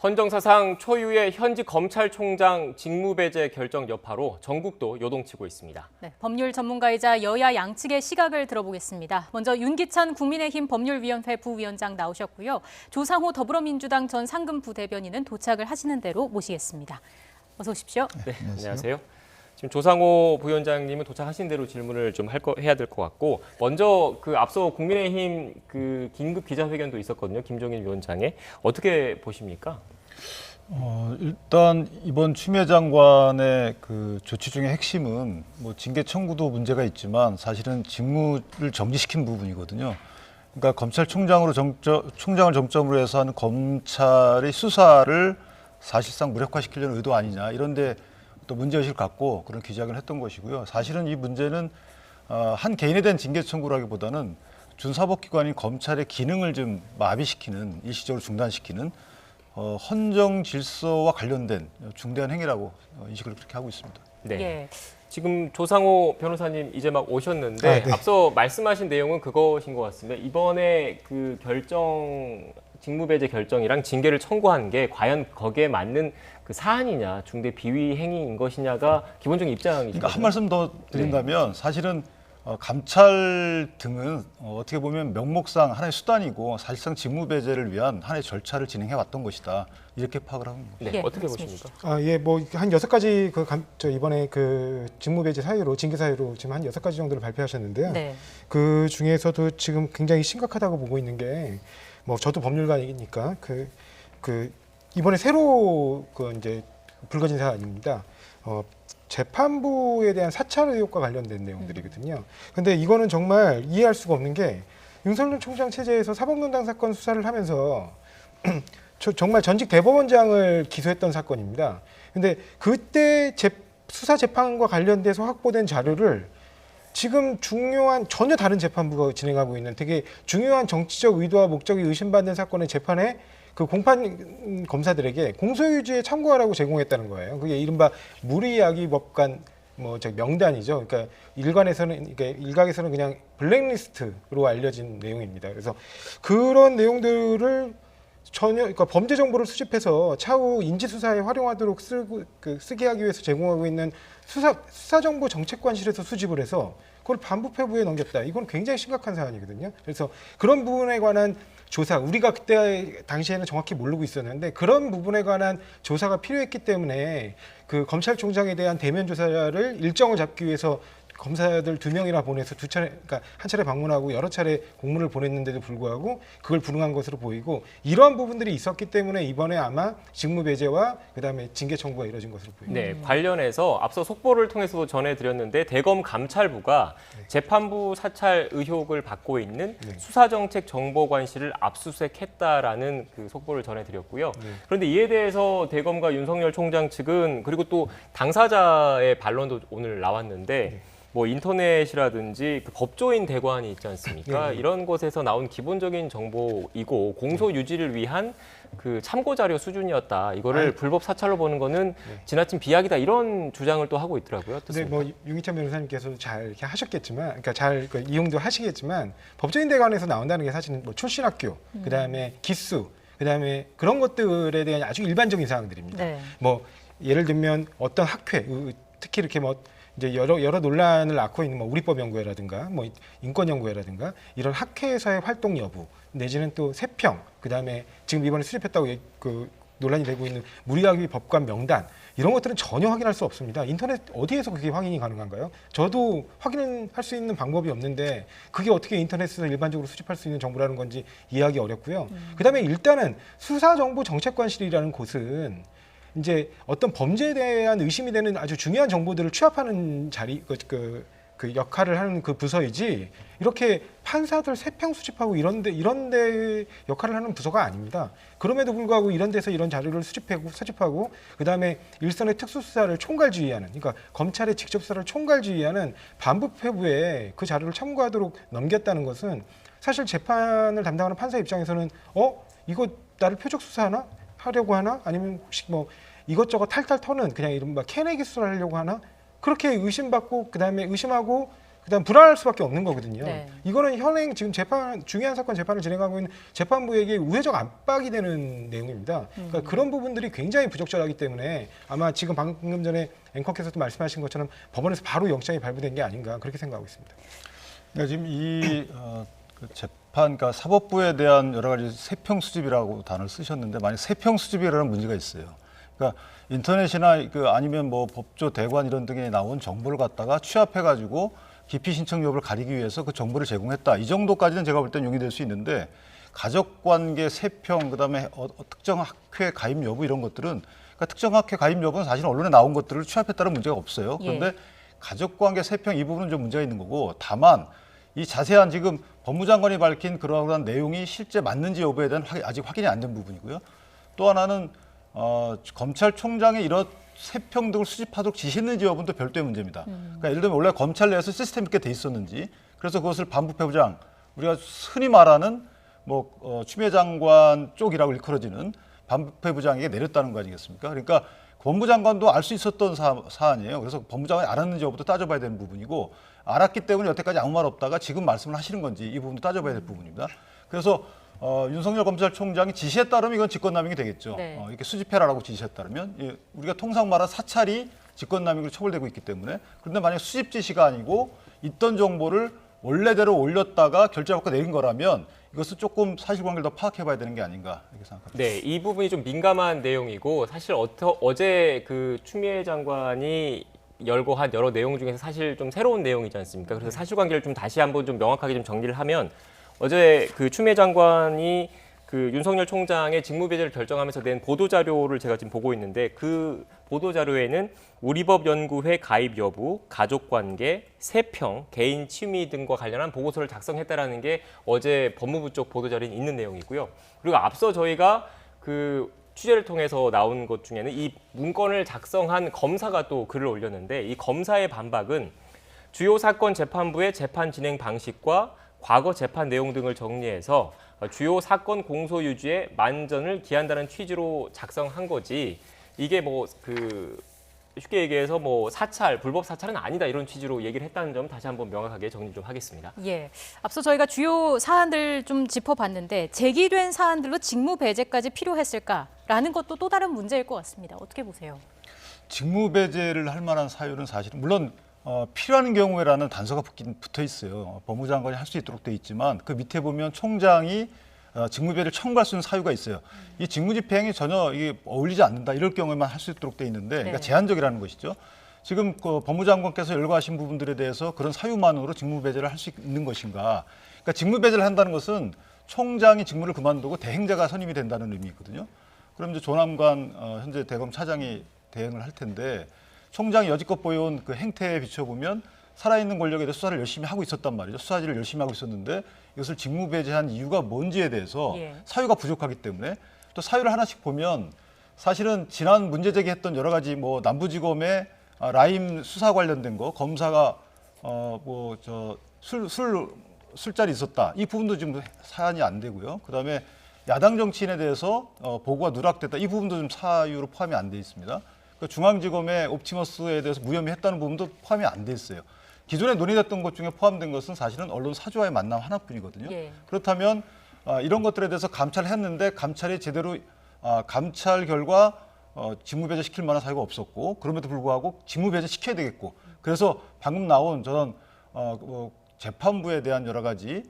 헌정사상 초유의 현직 검찰총장 직무배제 결정 여파로 전국도 요동치고 있습니다. 네, 법률 전문가이자 여야 양측의 시각을 들어보겠습니다. 먼저 윤기찬 국민의힘 법률위원회 부위원장 나오셨고요. 조상호 더불어민주당 전 상근부 대변인은 도착을 하시는 대로 모시겠습니다. 어서 오십시오. 네, 안녕하세요. 지금 조상호 부위원장님은 도착하신 대로 질문을 좀 해야 될 것 같고, 먼저 앞서 국민의힘 긴급 기자회견도 있었거든요. 김종인 위원장의. 어떻게 보십니까? 일단 이번 추미애 장관의 조치 중에 핵심은 징계 청구도 문제가 있지만 사실은 직무를 정지시킨 부분이거든요. 그러니까 검찰총장을 정점으로 해서 하는 검찰의 수사를 사실상 무력화시키려는 의도 아니냐, 이런데 또 문제의식을 갖고 그런 기자회견을 했던 것이고요. 사실은 이 문제는 한 개인에 대한 징계 청구라기보다는 준사법기관인 검찰의 기능을 좀 마비시키는, 일시적으로 중단시키는 헌정 질서와 관련된 중대한 행위라고 인식을 그렇게 하고 있습니다. 네. 예. 지금 조상호 변호사님 이제 막 오셨는데 네. 앞서 말씀하신 내용은 그것인 것 같습니다. 이번에 직무배제 결정이랑 징계를 청구한 게 과연 거기에 맞는 사안이냐, 중대 비위 행위인 것이냐가 기본적인 입장이죠. 그러니까 한 말씀 더 드린다면 사실은 감찰 등은 어떻게 보면 명목상 하나의 수단이고 사실상 직무배제를 위한 하나의 절차를 진행해 왔던 것이다, 이렇게 파악을 합니다. 네, 예, 어떻게 말씀해 보십니까? 예, 한 6가지 이번에 직무배제 사유로, 징계 사유로 지금 한 6가지 정도를 발표하셨는데요. 네. 그 중에서도 지금 굉장히 심각하다고 보고 있는 게, 저도 법률가이니까 이번에 새로 이제 불거진 사안입니다. 재판부에 대한 사찰 의혹과 관련된 내용들이거든요. 근데 이거는 정말 이해할 수가 없는 게, 윤석열 총장 체제에서 사법농단 사건 수사를 하면서 정말 전직 대법원장을 기소했던 사건입니다. 근데 그때 수사 재판과 관련돼서 확보된 자료를 지금 전혀 다른 재판부가 진행하고 있는 되게 중요한 정치적 의도와 목적이 의심받는 사건의 재판에 공판 검사들에게 공소유지에 참고하라고 제공했다는 거예요. 그게 이른바 무리야기법관 명단이죠. 그러니까 일각에서는 그냥 블랙리스트로 알려진 내용입니다. 그래서 그런 내용들을 그러니까 범죄 정보를 수집해서 차후 인지 수사에 활용하도록 쓰게 하기 위해서 제공하고 있는 수사정보 정책관실에서 수집을 해서 그걸 반부패부에 넘겼다. 이건 굉장히 심각한 사안이거든요. 그래서 그런 부분에 관한 조사, 우리가 그때 당시에는 정확히 모르고 있었는데 그런 부분에 관한 조사가 필요했기 때문에 검찰총장에 대한 대면 조사를 일정을 잡기 위해서 검사들 2명이나 보내서 그러니까 한 차례 방문하고 여러 차례 공문을 보냈는데도 불구하고 그걸 불응한 것으로 보이고, 이러한 부분들이 있었기 때문에 이번에 아마 직무배제와 그다음에 징계 청구가 이뤄진 것으로 보입니다. 네, 관련해서 앞서 속보를 통해서도 전해드렸는데 대검 감찰부가 재판부 사찰 의혹을 받고 있는 수사정책정보관실을 압수수색했다라는 속보를 전해드렸고요. 그런데 이에 대해서 대검과 윤석열 총장 측은, 그리고 또 당사자의 반론도 오늘 나왔는데 인터넷이라든지 법조인 대관이 있지 않습니까? 이런 곳에서 나온 기본적인 정보이고 공소 유지를 위한 참고 자료 수준이었다. 이거를 불법 사찰로 보는 거는 지나친 비약이다. 이런 주장을 또 하고 있더라고요. 근데 윤기찬 변호사님께서도 잘 이렇게 하셨겠지만, 그러니까 잘 이용도 하시겠지만, 법조인 대관에서 나온다는 게 사실은 출신 학교, 그다음에 기수, 그다음에 그런 것들에 대한 아주 일반적인 사항들입니다. 네. 예를 들면 어떤 학회, 특히 이렇게 이제 여러 논란을 낳고 있는 우리법 연구회라든가 인권 연구회라든가 이런 학회에서의 활동 여부, 내지는 또 세평, 그다음에 지금 이번에 수집했다고 논란이 되고 있는 무리야기 법관 명단, 이런 것들은 전혀 확인할 수 없습니다. 인터넷 어디에서 그게 확인이 가능한가요? 저도 확인할 수 있는 방법이 없는데 그게 어떻게 인터넷에서 일반적으로 수집할 수 있는 정보라는 건지 이해하기 어렵고요. 그다음에 일단은 수사정보정책관실이라는 곳은 이제 어떤 범죄에 대한 의심이 되는 아주 중요한 정보들을 취합하는 역할을 하는 부서이지, 이렇게 판사들 세평 수집하고 이런데 역할을 하는 부서가 아닙니다. 그럼에도 불구하고 이런 데서 이런 자료를 수집하고 그다음에 일선의 특수수사를 총괄지휘하는, 그러니까 검찰의 직접 수사를 총괄지휘하는 반부패부에 그 자료를 참고하도록 넘겼다는 것은, 사실 재판을 담당하는 판사 입장에서는 이거 나를 표적 수사하려고 하나? 아니면 혹시 이것저것 탈탈 터는 그냥 이른바 캐내기 수사를 하려고 하나? 그렇게 의심받고 그다음에 의심하고 그다음 불안할 수밖에 없는 거거든요. 네. 이거는 현행 지금 중요한 사건 재판을 진행하고 있는 재판부에게 우회적 압박이 되는 내용입니다. 그러니까 그런 부분들이 굉장히 부적절하기 때문에 아마 지금 방금 전에 앵커께서도 말씀하신 것처럼 법원에서 바로 영장이 발부된 게 아닌가 그렇게 생각하고 있습니다. 그러니까 지금 그 재판, 그러니까 사법부에 대한 여러 가지 세평 수집이라고 단어를 쓰셨는데 만약 세평 수집이라는 문제가 있어요. 그러니까 인터넷이나 아니면 뭐 법조 대관 이런 등에 나온 정보를 갖다가 취합해가지고 기피 신청 여부를 가리기 위해서 그 정보를 제공했다. 이 정도까지는 제가 볼 땐 용인될 수 있는데 가족관계 세평, 그다음에 특정 학회 가입 여부 이런 것들은 그러니까 특정 학회 가입 여부는 사실 언론에 나온 것들을 취합했다는 문제가 없어요. 그런데 가족관계 세평 이 부분은 좀 문제가 있는 거고 다만 이 자세한 지금 법무장관이 밝힌 그러한 내용이 실제 맞는지 여부에 대한 아직 확인이 안 된 부분이고요. 또 하나는 검찰총장의 이런 세평 등을 수집하도록 지시했는지 여부는 또 별도의 문제입니다. 그러니까 예를 들면 원래 검찰 내에서 시스템 있게 돼 있었는지 그래서 그것을 반부패부장 우리가 흔히 말하는 추미애 장관 쪽이라고 일컬어지는 반부패부장에게 내렸다는 거 아니겠습니까? 그러니까 법무장관도 알 수 있었던 사안이에요. 그래서 법무장관이 알았는지 여부도 따져봐야 되는 부분이고 알았기 때문에 여태까지 아무 말 없다가 지금 말씀을 하시는 건지 이 부분도 따져봐야 될 부분입니다. 그래서 윤석열 검찰총장이 지시에 따르면 이건 직권남용이 되겠죠. 네. 이렇게 수집해라라고 지시에 따르면 우리가 통상 말하는 사찰이 직권남용으로 처벌되고 있기 때문에 그런데 만약 수집 지시가 아니고 있던 정보를 원래대로 올렸다가 결재받고 내린 거라면 이것은 조금 사실관계를 더 파악해봐야 되는 게 아닌가 이렇게 생각합니다. 네, 이 부분이 좀 민감한 내용이고 사실 어제 그 추미애 장관이 열고 한 여러 내용 중에서 사실 좀 새로운 내용이지 않습니까? 그래서 사실관계를 좀 다시 한번 좀 명확하게 좀 정리를 하면 어제 그 추미애 장관이 그 윤석열 총장의 직무배제를 결정하면서 낸 보도자료를 제가 지금 보고 있는데 그 보도자료에는 우리법연구회 가입 여부, 가족관계, 세평, 개인 취미 등과 관련한 보고서를 작성했다라는 게 어제 법무부 쪽 보도자료에 있는 내용이고요. 그리고 앞서 저희가 그 취재를 통해서 나온 것 중에는 이 문건을 작성한 검사가 또 글을 올렸는데 이 검사의 반박은 주요 사건 재판부의 재판 진행 방식과 과거 재판 내용 등을 정리해서 주요 사건 공소 유지에 만전을 기한다는 취지로 작성한 거지 이게 쉽게 얘기해서 사찰, 불법 사찰은 아니다 이런 취지로 얘기를 했다는 점 다시 한번 명확하게 정리 좀 하겠습니다. 예, 앞서 저희가 주요 사안들 좀 짚어봤는데 제기된 사안들로 직무 배제까지 필요했을까라는 것도 또 다른 문제일 것 같습니다. 어떻게 보세요? 직무 배제를 할 만한 사유는 사실은 물론 필요한 경우에라는 단서가 붙어 있어요. 법무장관이 할 수 있도록 돼 있지만 그 밑에 보면 총장이 직무배제를 청구할 수 있는 사유가 있어요. 이 직무집행이 전혀 이게 어울리지 않는다 이럴 경우에만 할 수 있도록 돼 있는데 그러니까 제한적이라는 것이죠. 지금 그 법무장관께서 열거하신 부분들에 대해서 그런 사유만으로 직무배제를 할 수 있는 것인가? 그러니까 직무배제를 한다는 것은 총장이 직무를 그만두고 대행자가 선임이 된다는 의미거든요. 그럼 이제 조남관 현재 대검 차장이 대행을 할 텐데 총장이 여지껏 보여온 그 행태에 비춰보면 살아있는 권력에 대해 수사를 열심히 하고 있었단 말이죠. 수사지를 열심히 하고 있었는데 이것을 직무배제한 이유가 뭔지에 대해서 사유가 부족하기 때문에 또 사유를 하나씩 보면 사실은 지난 문제 제기했던 여러 가지 남부지검의 라임 수사 관련된 거 검사가 술자리 있었다 이 부분도 지금 사안이 안 되고요. 그다음에 야당 정치인에 대해서 보고가 누락됐다 이 부분도 좀 사유로 포함이 안 돼 있습니다. 중앙지검의 옵티머스에 대해서 무혐의 했다는 부분도 포함이 안 돼 있어요. 기존에 논의됐던 것 중에 포함된 것은 사실은 언론 사주와의 만남 하나뿐이거든요. 그렇다면 이런 것들에 대해서 감찰을 했는데 감찰이 제대로 감찰 결과 직무배제 시킬 만한 사유가 없었고 그럼에도 불구하고 직무배제 시켜야 되겠고 그래서 방금 나온 저는 재판부에 대한 여러 가지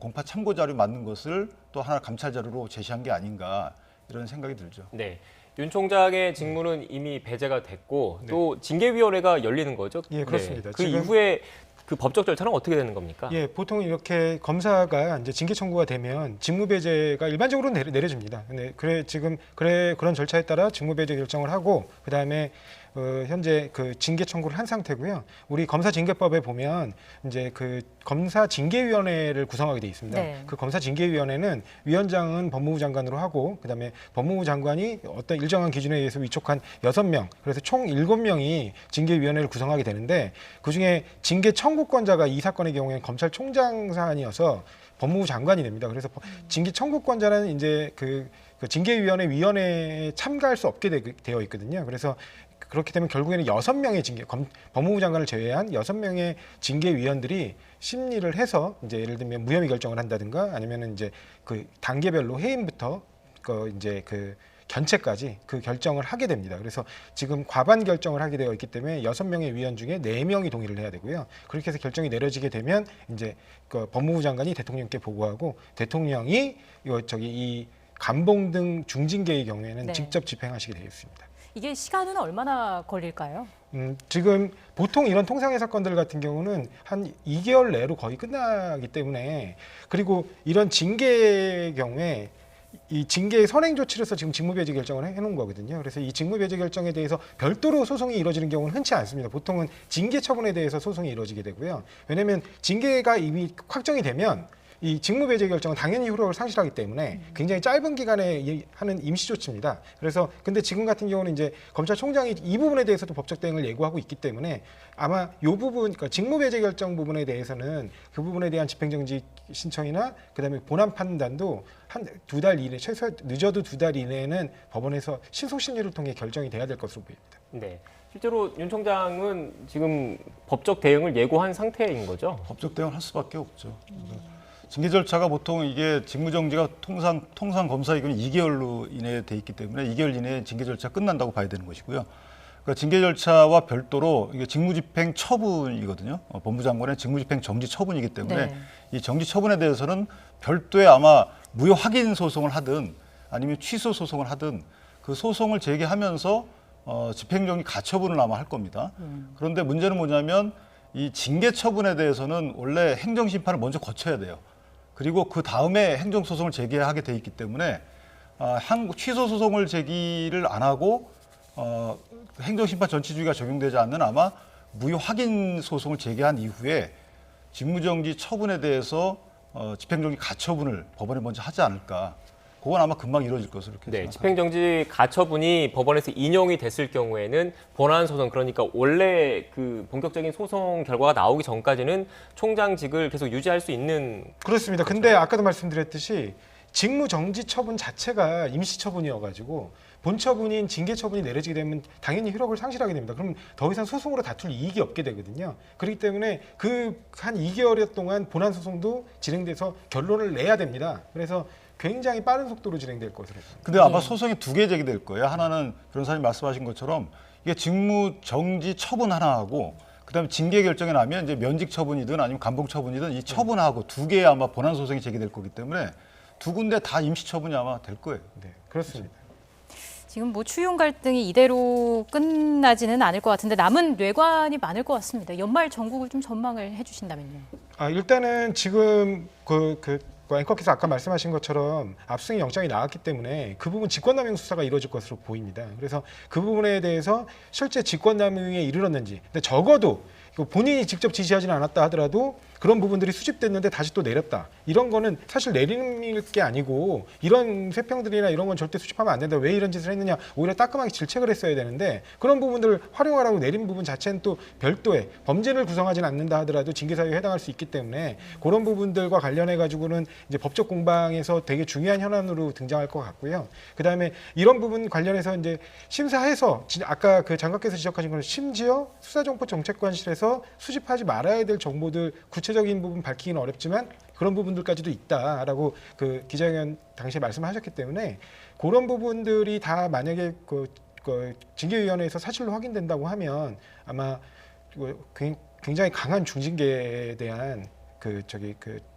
공파 참고 자료 맞는 것을 또 하나 감찰 자료로 제시한 게 아닌가 이런 생각이 들죠. 네. 윤 총장의 직무는 이미 배제가 됐고 또 징계위원회가 열리는 거죠? 예, 그렇습니다. 네. 그 이후에 그 법적 절차는 어떻게 되는 겁니까? 예, 보통 이렇게 검사가 이제 징계 청구가 되면 직무배제가 일반적으로 내려집니다. 근데 그런 절차에 따라 직무배제 결정을 하고 그다음에 현재 그 징계 청구를 한 상태고요. 우리 검사징계법에 보면 이제 그 검사징계위원회를 구성하게 돼 있습니다. 그 검사징계위원회는 위원장은 법무부 장관으로 하고 그다음에 법무부 장관이 어떤 일정한 기준에 의해서 위촉한 6명, 그래서 총 7명이 징계위원회를 구성하게 되는데 그중에 징계 청구권자가 이 사건의 경우에는 검찰총장 사안이어서 법무부 장관이 됩니다. 그래서 징계 청구권자는 이제 그 징계위원회 위원회에 참가할 수 없게 되어 있거든요. 그래서 그렇기 때문에 결국에는 6명의 징계, 법무부 장관을 제외한 6명의 징계위원들이 심리를 해서 이제 예를 들면 무혐의 결정을 한다든가 아니면은 이제 그 단계별로 해임부터 이제 그 견책까지 그 결정을 하게 됩니다. 그래서 지금 과반 결정을 하게 되어 있기 때문에 6명의 위원 중에 4명이 동의를 해야 되고요. 그렇게 해서 결정이 내려지게 되면 이제 그 법무부 장관이 대통령께 보고하고 대통령이 이 감봉 등 중징계의 경우에는 네. 직접 집행하시게 되어 있습니다. 이게 시간은 얼마나 걸릴까요? 지금 보통 이런 통상의 사건들 같은 경우는 한 2개월 내로 거의 끝나기 때문에 그리고 이런 징계의 경우에 이 징계의 선행 조치로서 지금 직무배제 결정을 해놓은 거거든요. 그래서 이 직무배제 결정에 대해서 별도로 소송이 이루어지는 경우는 흔치 않습니다. 보통은 징계 처분에 대해서 소송이 이루어지게 되고요. 왜냐하면 징계가 이미 확정이 되면 이 직무배제 결정은 당연히 효력을 상실하기 때문에 굉장히 짧은 기간에 하는 임시 조치입니다. 그래서 근데 지금 같은 경우는 이제 검찰총장이 이 부분에 대해서도 법적 대응을 예고하고 있기 때문에 아마 이 부분, 그러니까 직무배제 결정 부분에 대해서는 그 부분에 대한 집행정지 신청이나 그다음에 본안 판단도 한 2달 이내, 최소 늦어도 2달 이내에는 법원에서 신속심리를 통해 결정이 돼야 될 것으로 보입니다. 네. 실제로 윤 총장은 지금 법적 대응을 예고한 상태인 거죠? 법적 대응을 할 수밖에 없죠. 징계 절차가 보통 이게 직무정지가 통상 검사이건 2개월로 이내에 돼 있기 때문에 2개월 이내에 징계 절차 끝난다고 봐야 되는 것이고요. 그러니까 징계 절차와 별도로 이게 직무집행 처분이거든요. 법무부 장관의 직무집행 정지 처분이기 때문에 네. 이 정지 처분에 대해서는 별도의 아마 무효 확인 소송을 하든 아니면 취소 소송을 하든 그 소송을 제기하면서 집행정지 가처분을 아마 할 겁니다. 그런데 문제는 뭐냐면 이 징계 처분에 대해서는 원래 행정심판을 먼저 거쳐야 돼요. 그리고 그 다음에 행정소송을 제기하게 돼 있기 때문에 취소 소송을 제기를 안 하고 행정심판 전치주의가 적용되지 않는 아마 무효 확인 소송을 제기한 이후에 직무정지 처분에 대해서 집행정지 가처분을 법원에 먼저 하지 않을까. 그건 아마 금방 이루어질 것으로 이렇게 네, 생각합니다. 집행정지 가처분이 법원에서 인용이 됐을 경우에는 본안 소송, 그러니까 원래 그 본격적인 소송 결과가 나오기 전까지는 총장직을 계속 유지할 수 있는. 그렇습니다. 근데 아까도 말씀드렸듯이 직무정지 처분 자체가 임시처분이어가지고 본처분인 징계처분이 내려지게 되면 당연히 효력을 상실하게 됩니다. 그럼 더 이상 소송으로 다툴 이익이 없게 되거든요. 그렇기 때문에 그 한 2개월 동안 본안 소송도 진행돼서 결론을 내야 됩니다. 그래서 굉장히 빠른 속도로 진행될 것으로 보입니다. 근데 아마 소송이 2개 제기될 거예요. 하나는 변호사님 말씀하신 것처럼 이게 직무 정지 처분 하나하고 그다음에 징계 결정이 나면 이제 면직 처분이든 아니면 감봉 처분이든 이 처분하고 2개의 아마 본안 소송이 제기될 거기 때문에 2군데 다 임시 처분이 아마 될 거예요. 네, 그렇습니다. 지금 뭐 추윤 갈등이 이대로 끝나지는 않을 것 같은데 남은 뇌관이 많을 것 같습니다. 연말 전국을 좀 전망을 해주신다면요. 일단은 지금 앵커께서 아까 말씀하신 것처럼 압수수색 영장이 나왔기 때문에 그 부분 직권남용 수사가 이루어질 것으로 보입니다. 그래서 그 부분에 대해서 실제 직권남용에 이르렀는지, 근데 적어도 본인이 직접 지시하지는 않았다 하더라도 그런 부분들이 수집됐는데 다시 또 내렸다. 이런 거는 사실 내리는 게 아니고 이런 세평들이나 이런 건 절대 수집하면 안 된다. 왜 이런 짓을 했느냐. 오히려 따끔하게 질책을 했어야 되는데 그런 부분들을 활용하라고 내린 부분 자체는 또 별도의 범죄를 구성하지는 않는다 하더라도 징계사유에 해당할 수 있기 때문에 그런 부분들과 관련해 가지고는 이제 법적 공방에서 되게 중요한 현안으로 등장할 것 같고요. 그다음에 이런 부분 관련해서 이제 심사해서 아까 그 장관께서 지적하신 건 심지어 수사정보정책관실에서 수집하지 말아야 될 정보들 구체적인 부분 밝히기는 어렵지만 그런 부분들까지도 있다라고 그 기자회견 당시에 말씀하셨기 때문에 그런 부분들이 다 만약에 그 징계위원회에서 사실로 확인된다고 하면 아마 굉장히 강한 중징계에 대한 그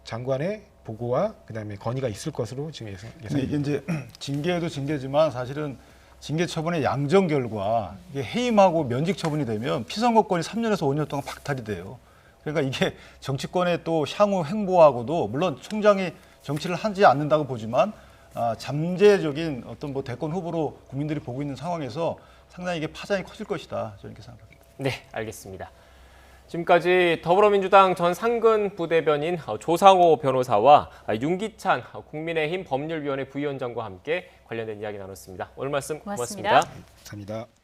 장관의 보고와 그다음에 건의가 있을 것으로 지금 근데 이게 이제 징계도 징계지만 사실은 징계 처분의 양정 결과 이게 해임하고 면직 처분이 되면 피선거권이 3년에서 5년 동안 박탈이 돼요. 그러니까 이게 정치권의 또 향후 행보하고도 물론 총장이 정치를 하지 않는다고 보지만 잠재적인 어떤 뭐 대권 후보로 국민들이 보고 있는 상황에서 상당히 이게 파장이 커질 것이다. 저는 이렇게 생각합니다. 네, 알겠습니다. 지금까지 더불어민주당 전 상근 부대변인 조상호 변호사와 윤기찬 국민의힘 법률위원회 부위원장과 함께 관련된 이야기 나눴습니다. 오늘 말씀 고맙습니다. 고맙습니다. 감사합니다.